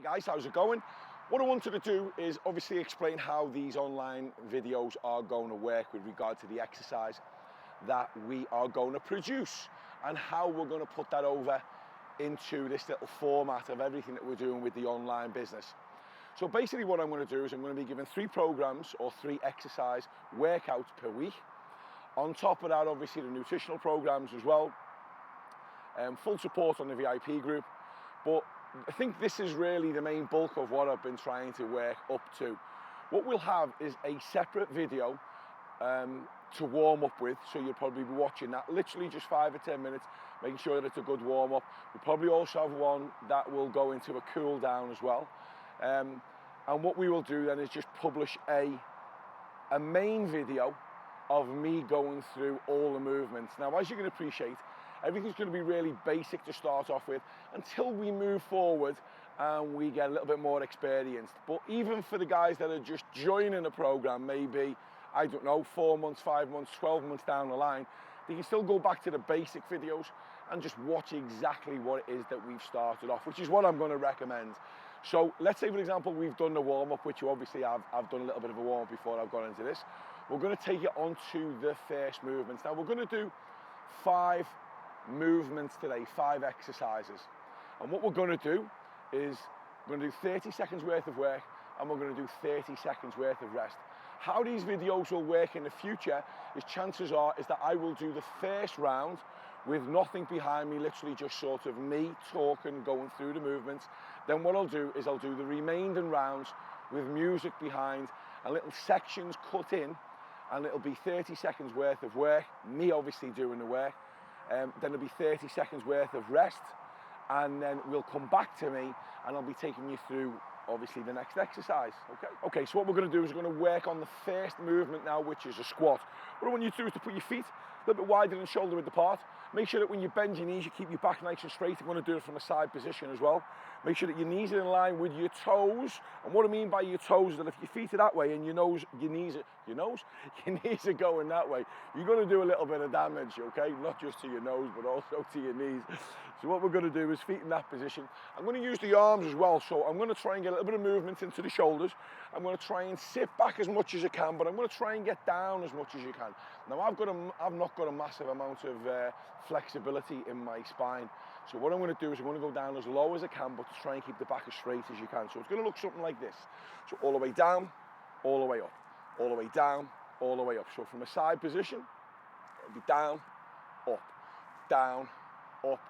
guys, how's it going? What I wanted to do is obviously explain how these online videos are going to work with regard to the exercise that we are going to produce and how we're going to put that over into this little format of everything that we're doing with the online business. So basically what I'm going to do is I'm going to be giving 3 programs or 3 exercise workouts per week. On top of that, obviously the nutritional programs as well. Full support on the VIP group. But I think this is really the main bulk of what I've been trying to work up to. What we'll have is a separate video to warm up with, so you'll probably be watching that, literally just 5 or 10 minutes, making sure that it's a good warm up. We'll probably also have one that will go into a cool down as well. And what we will do then is just publish a main video of me going through all the movements. Now, as you can appreciate, everything's going to be really basic to start off with until we move forward and we get a little bit more experienced. But even for the guys that are just joining the program, maybe, I don't know, 4 months, 5 months, 12 months down the line, they can still go back to the basic videos and just watch exactly what it is that we've started off, which is what I'm going to recommend. So let's say, for example, we've done the warm-up, which you obviously I've done a little bit of a warm-up before I've gone into this. We're going to take it on to the first movements. Now, we're going to do 5 movements today, 5 exercises. And what we're going to do is we're going to do 30 seconds worth of work and we're going to do 30 seconds worth of rest. How these videos will work in the future is chances are is that I will do the first round with nothing behind me, literally just sort of me talking, going through the movements. Then what I'll do is I'll do the remaining rounds with music behind and little sections cut in, and it'll be 30 seconds worth of work, me obviously doing the work. Then it'll be 30 seconds worth of rest, and then we'll come back to me and I'll be taking you through obviously the next exercise. Okay, so what we're going to do is we're going to work on the first movement now, which is a squat. What I want you to do is to put your feet a little bit wider than shoulder width apart. Make sure that when you bend your knees, you keep your back nice and straight. I'm going to do it from a side position as well. Make sure that your knees are in line with your toes. And what I mean by your toes is that if your feet are that way and your knees are going that way, you're going to do a little bit of damage, okay? Not just to your nose, but also to your knees. So what we're going to do is feet in that position. I'm going to use the arms as well. So I'm going to try and get a little bit of movement into the shoulders. I'm going to try and sit back as much as I can, but I'm going to try and get down as much as you can. Now I've not got a massive amount of flexibility in my spine. So what I'm going to do is I'm going to go down as low as I can, but to try and keep the back as straight as you can. So it's going to look something like this. So all the way down, all the way up, all the way down, all the way up. So from a side position, it'll be down, up, down, up,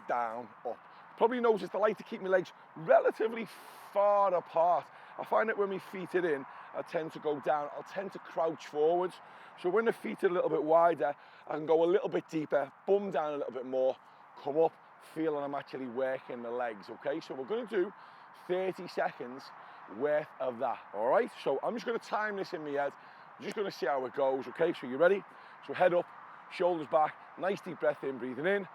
down, up. Probably noticed I like to keep my legs relatively far apart. I find that when my feet are in, I tend to go down. I'll tend to crouch forwards. So when the feet are a little bit wider, I can go a little bit deeper, bum down a little bit more, come up, feeling I'm actually working the legs, okay? So we're going to do 30 seconds worth of that, all right? So I'm just going to time this in my head. I'm just going to see how it goes, okay? So you ready? So head up, shoulders back, nice deep breath in, breathing in.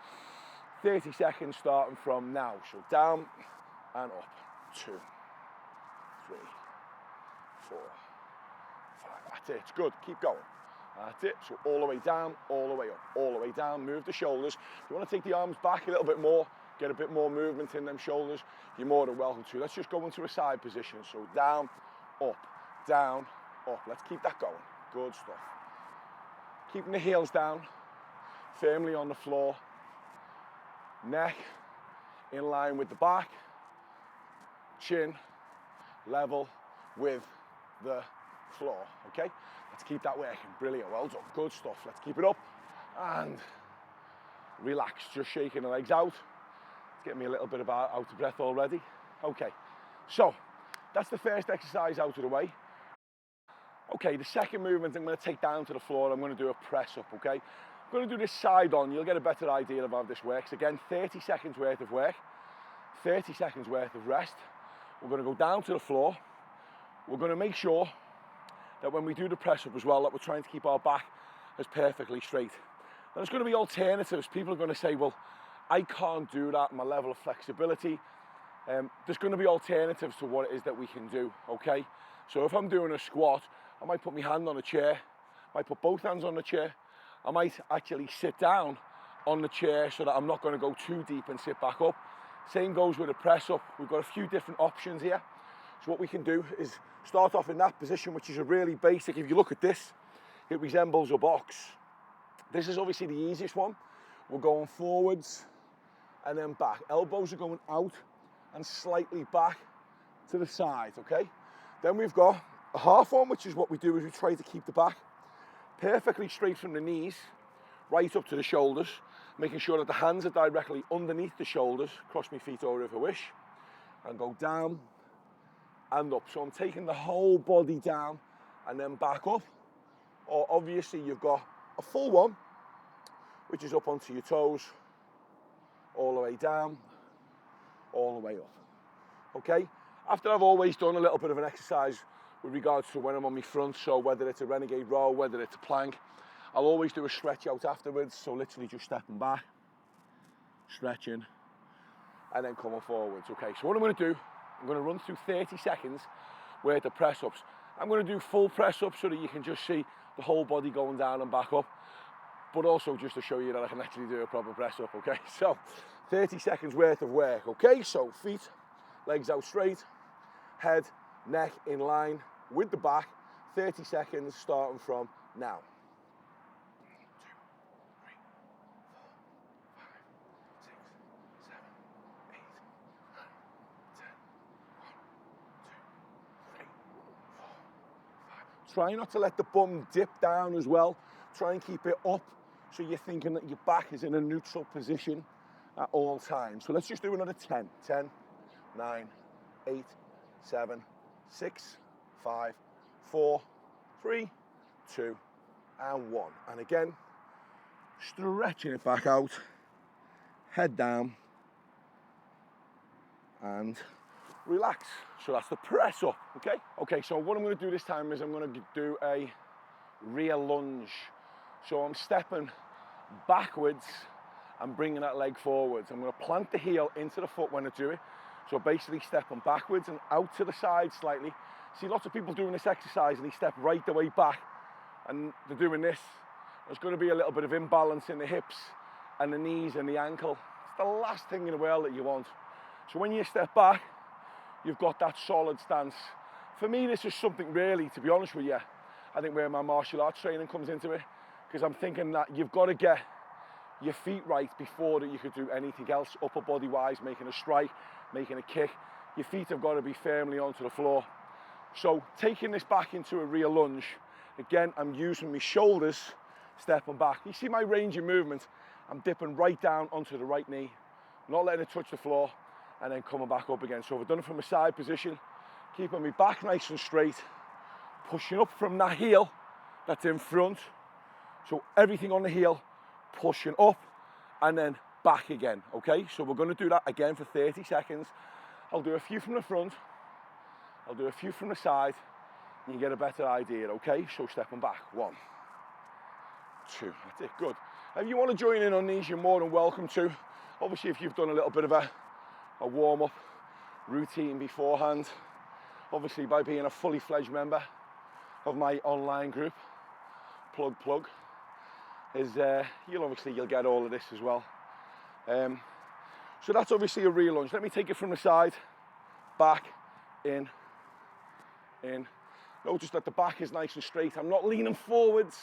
30 seconds starting from now. So down and up. 2, 3, 4, 5. That's it. It's good. Keep going. That's it. So all the way down, all the way up, all the way down. Move the shoulders. If you want to take the arms back a little bit more, get a bit more movement in them shoulders, you're more than welcome to. Let's just go into a side position. So down, up, down, up. Let's keep that going. Good stuff. Keeping the heels down, firmly on the floor. Neck in line with the back, chin level with the floor, okay? Let's keep that working. Brilliant, well done, good stuff. Let's keep it up and relax, just shaking the legs out. It's getting me a little bit out of breath already. Okay, so that's the first exercise out of the way. Okay, the second movement I'm going to take down to the floor. I'm going to do a press up, okay? I'm going to do this side on. You'll get a better idea of how this works. Again, 30 seconds worth of work, 30 seconds worth of rest. We're going to go down to the floor. We're going to make sure that when we do the press up as well, that we're trying to keep our back as perfectly straight. Now, there's going to be alternatives. People are going to say, well, I can't do that, my level of flexibility. There's going to be alternatives to what it is that we can do, okay? So if I'm doing a squat, I might put my hand on a chair, I might put both hands on the chair, I might actually sit down on the chair so that I'm not going to go too deep and sit back up. Same goes with a press up. We've got a few different options here. So what we can do is start off in that position, which is a really basic. If you look at this, it resembles a box. This is obviously the easiest one. We're going forwards and then back. Elbows are going out and slightly back to the side, okay? Then we've got a half one, which is what we do is we try to keep the back perfectly straight from the knees right up to the shoulders, making sure that the hands are directly underneath the shoulders. Cross my feet over if I wish, and go down and up. So I'm taking the whole body down and then back up. Or obviously you've got a full one, which is up onto your toes, all the way down, all the way up. Okay? After I've always done a little bit of an exercise with regards to when I'm on my front, so whether it's a renegade row, whether it's a plank, I'll always do a stretch out afterwards, so literally just stepping back, stretching, and then coming forwards. Okay, so what I'm going to do, I'm going to run through 30 seconds worth of press ups. I'm going to do full press ups so that you can just see the whole body going down and back up, but also just to show you that I can actually do a proper press up. Okay, so 30 seconds worth of work. Okay, so feet, legs out straight, head, neck in line with the back. 30 seconds starting from now. 1, 2, 3, 4, 5, 6, 7, 8, 9, 10, 1, 2, 3, 4, 5. Try not to let the bum dip down as well. Try and keep it up so you're thinking that your back is in a neutral position at all times. So let's just do another 10. 10, 9, 8, 7, 6, 5, 4, 3, 2, and 1. And again, stretching it back out, head down, and relax. So that's the press up, okay? Okay, so what I'm gonna do this time is I'm gonna do a rear lunge. So I'm stepping backwards and bringing that leg forwards. I'm gonna plant the heel into the foot when I do it. So basically stepping backwards and out to the side slightly. See lots of people doing this exercise and they step right the way back and they're doing this. There's gonna be a little bit of imbalance in the hips and the knees and the ankle. It's the last thing in the world that you want. So when you step back, you've got that solid stance. For me, this is something really, to be honest with you, I think where my martial arts training comes into it, because I'm thinking that you've got to get your feet right before that you could do anything else, upper body wise, making a strike, making a kick. Your feet have got to be firmly onto the floor. So taking this back into a rear lunge, again, I'm using my shoulders, stepping back. You see my range of movement? I'm dipping right down onto the right knee, not letting it touch the floor, and then coming back up again. So I've done it from a side position, keeping my back nice and straight, pushing up from that heel that's in front. So everything on the heel, pushing up, and then back again, okay? So we're gonna do that again for 30 seconds. I'll do a few from the front, I'll do a few from the side, and you get a better idea, okay? So stepping back, 1, 2, that's it, good. If you want to join in on these, you're more than welcome to. Obviously, if you've done a little bit of a warm-up routine beforehand, obviously by being a fully fledged member of my online group, plug, is you'll get all of this as well. So that's obviously a rear lunge. Let me take it from the side, back, in. Notice that the back is nice and straight. I'm not leaning forwards.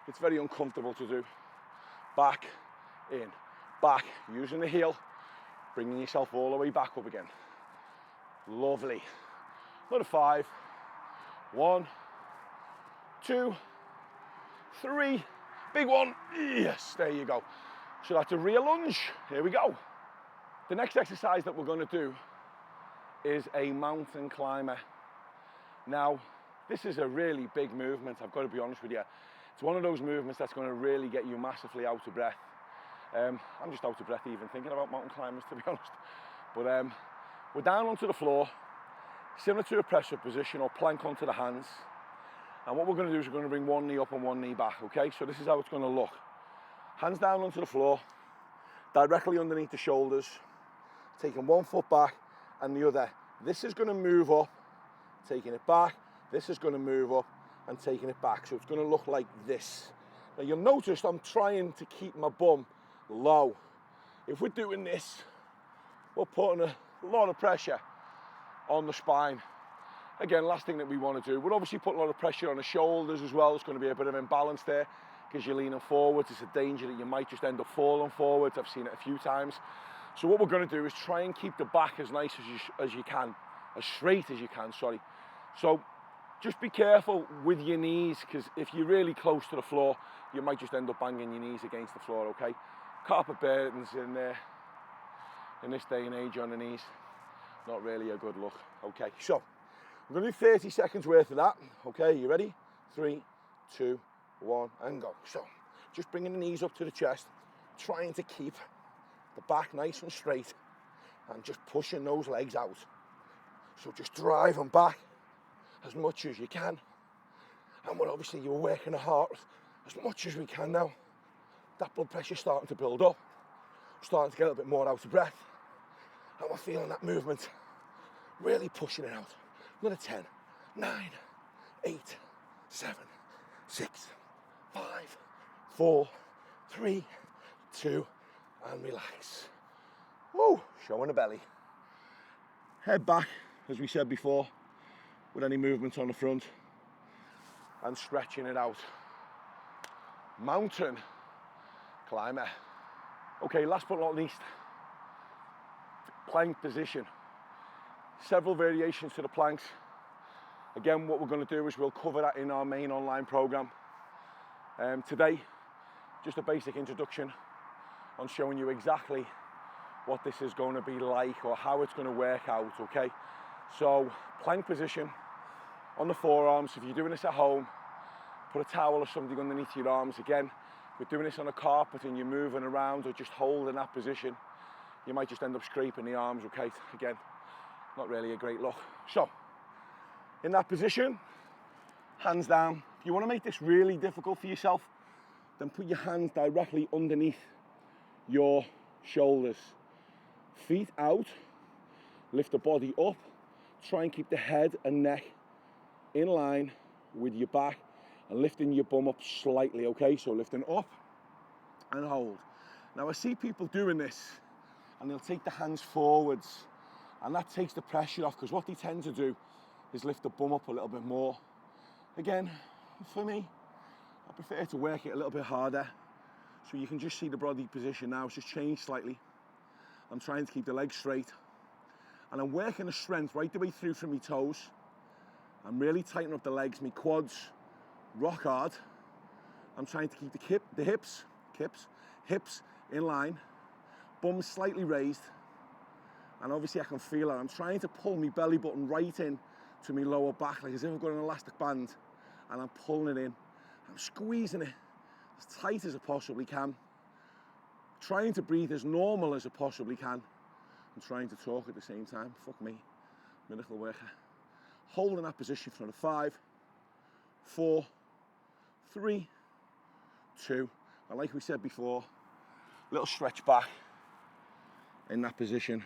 It's very uncomfortable to do. Back, in, back, using the heel, bringing yourself all the way back up again. Lovely. Another 5. 1, 2, 3. Big one. Yes, there you go. So that's a rear lunge. Here we go. The next exercise that we're going to do is a mountain climber. Now, this is a really big movement, I've got to be honest with you. It's one of those movements that's going to really get you massively out of breath. I'm just out of breath even thinking about mountain climbers, to be honest. But we're down onto the floor, similar to a press-up position or plank onto the hands. And what we're going to do is we're going to bring one knee up and one knee back, okay? So this is how it's going to look. Hands down onto the floor, directly underneath the shoulders, taking one foot back and the other. This is going to move up, taking it back. This is going to move up and taking it back. So it's going to look like this. Now you'll notice I'm trying to keep my bum low. If we're doing this, we're putting a lot of pressure on the spine. Again, last thing that we want to do, we'll obviously put a lot of pressure on the shoulders as well. There's going to be a bit of imbalance there because you're leaning forwards. It's a danger that you might just end up falling forwards. I've seen it a few times. So what we're going to do is try and keep the back as nice as you can, as straight as you can, sorry. So just be careful with your knees, because if you're really close to the floor, you might just end up banging your knees against the floor, okay? Carpet burdens in this day and age on the knees, not really a good look. Okay, so we're going to do 30 seconds worth of that. Okay, you ready? 3, 2, 1, and go. So just bringing the knees up to the chest, trying to keep the back nice and straight, and just pushing those legs out. So just drive them back as much as you can. And you're working the heart as much as we can now. That blood pressure starting to build up, starting to get a little bit more out of breath, and we're feeling that movement, really pushing it out. Another 10, 9, 8, 7, 6, 5, 4, 3, 2, and relax. Woo, showing the belly. Head back, as we said before, with any movements on the front, and stretching it out. Mountain climber. Okay, last but not least, plank position. Several variations to the planks. Again, what we're going to do is we'll cover that in our main online program. Today, just a basic introduction on showing you exactly what this is going to be like or how it's going to work out, okay? So, plank position on the forearms. If you're doing this at home, put a towel or something underneath your arms. Again, if you're doing this on a carpet and you're moving around or just holding that position, you might just end up scraping the arms, okay? Again, not really a great look. So, in that position, hands down. If you want to make this really difficult for yourself, then put your hands directly underneath your shoulders. Feet out, lift the body up, try and keep the head and neck in line with your back and lifting your bum up slightly, okay? So lifting up and hold. Now I see people doing this and they'll take the hands forwards, and that takes the pressure off, because what they tend to do is lift the bum up a little bit more. Again, for me, I prefer to work it a little bit harder. So you can just see the body position now, it's just changed slightly. I'm trying to keep the legs straight, and I'm working the strength right the way through from my toes. I'm really tightening up the legs, my quads rock hard. I'm trying to keep the hips in line, bum slightly raised, and obviously I can feel that. I'm trying to pull my belly button right in to my lower back, like as if I've got an elastic band, and I'm pulling it in. I'm squeezing it as tight as I possibly can, trying to breathe as normal as I possibly can, and trying to talk at the same time. Fuck me, miracle worker. Holding that position for another 5, 4, 3, 2, and like we said before, little stretch back in that position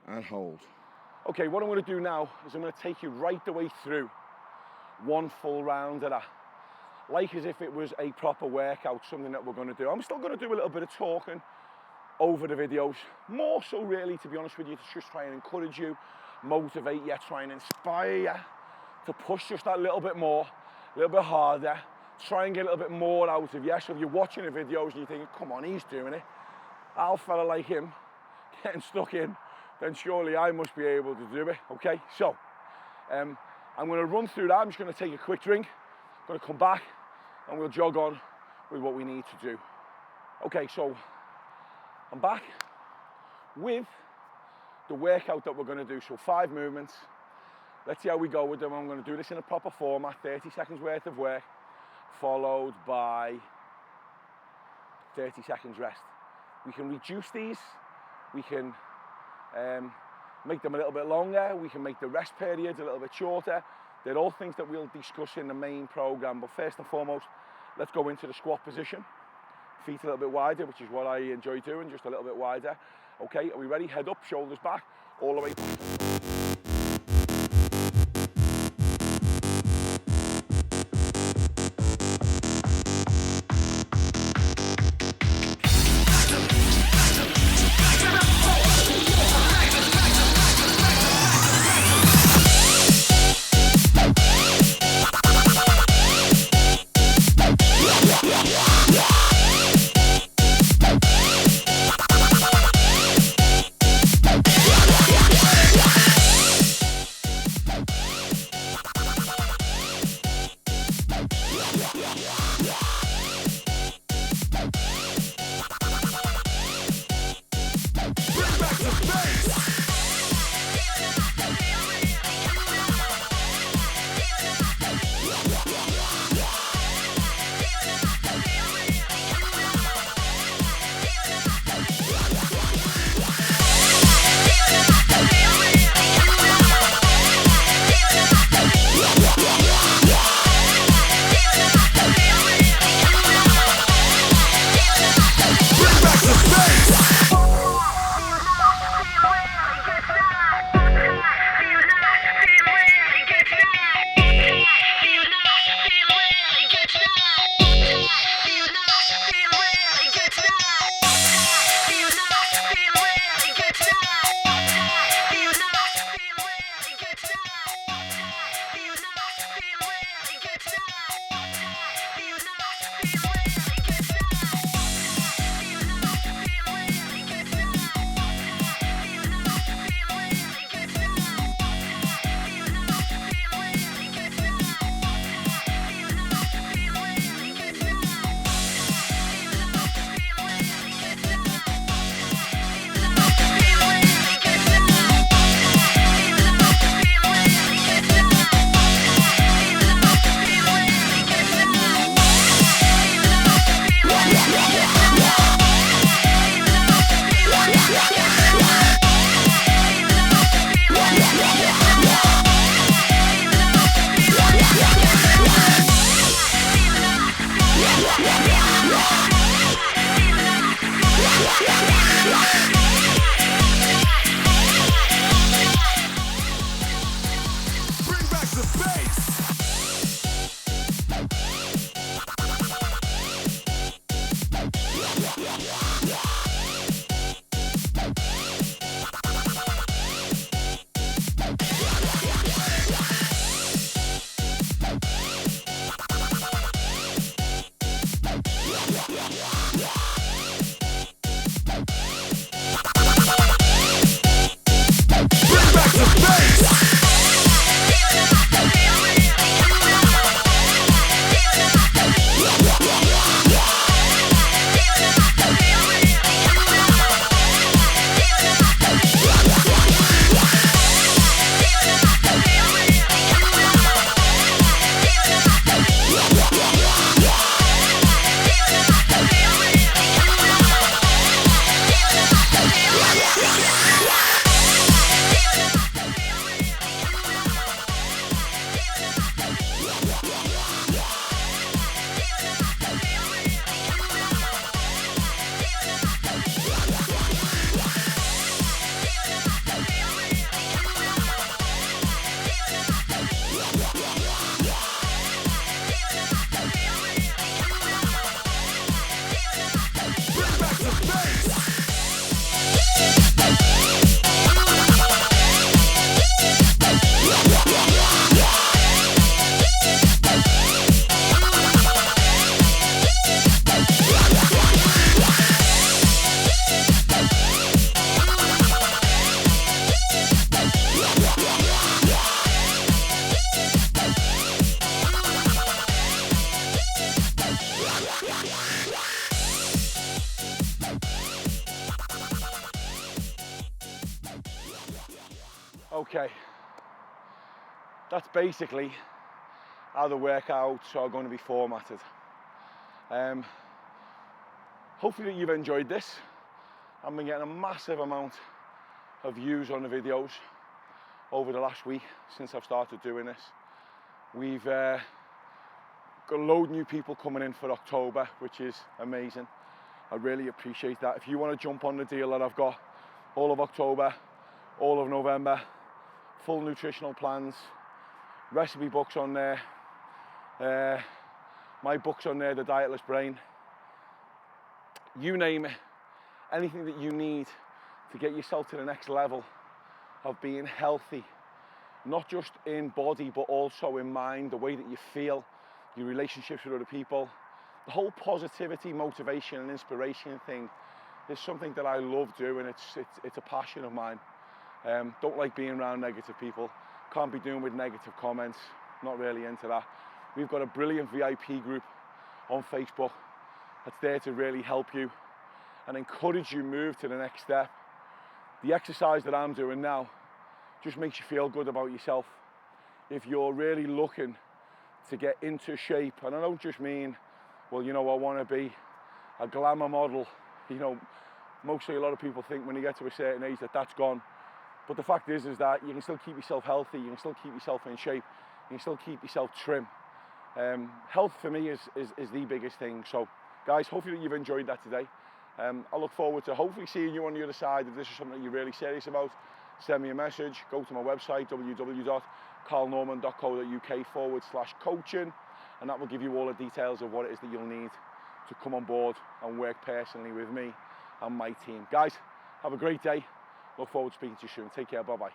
and hold. Okay, what I'm going to do now is I'm going to take you right the way through one full round of that, like as if it was a proper workout, something that we're going to do. I'm still going to do a little bit of talking over the videos, more so really, to be honest with you, to just try and encourage you, motivate you, try and inspire you to push just that little bit more, a little bit harder, try and get a little bit more out of you. So if you're watching the videos and you're thinking, come on, he's doing it, I'll fella like him getting stuck in, then surely I must be able to do it, okay? So, I'm going to run through that. I'm just going to take a quick drink, I'm going to come back, and we'll jog on with what we need to do. Okay, so I'm back with the workout that we're going to do. So 5 movements. Let's see how we go with them. I'm going to do this in a proper format, 30 seconds worth of work, followed by 30 seconds rest. We can reduce these, we can make them a little bit longer, we can make the rest periods a little bit shorter. They're all things that we'll discuss in the main program, but first and foremost, let's go into the squat position. Feet a little bit wider, which is what I enjoy doing, just a little bit wider. Okay, are we ready? Head up, shoulders back, all the way back. Okay, that's basically how the workouts are going to be formatted. Hopefully you've enjoyed this. I've been getting a massive amount of views on the videos over the last week since I've started doing this. We've got a load of new people coming in for October, which is amazing. I really appreciate that. If you want to jump on the deal that I've got, all of October, all of November, full nutritional plans, recipe books on there, my books on there, The Dietless Brain, you name it, anything that you need to get yourself to the next level of being healthy, not just in body, but also in mind, the way that you feel, your relationships with other people. The whole positivity, motivation, and inspiration thing is something that I love doing. It's a passion of mine. Don't like being around negative people. Can't be doing with negative comments. Not really into that. We've got a brilliant VIP group on Facebook that's there to really help you and encourage you move to the next step. The exercise that I'm doing now just makes you feel good about yourself. If you're really looking to get into shape, and I don't just mean, well, you know, I want to be a glamour model. You know, mostly a lot of people think when you get to a certain age that that's gone. But the fact is that you can still keep yourself healthy, you can still keep yourself in shape, you can still keep yourself trim. Health for me is the biggest thing. So guys, hopefully you've enjoyed that today. I look forward to hopefully seeing you on the other side. If this is something that you're really serious about, send me a message, go to my website, www.carlnorman.co.uk/coaching, and that will give you all the details of what it is that you'll need to come on board and work personally with me and my team. Guys, have a great day. Look forward to speaking to you soon. Take care, bye-bye.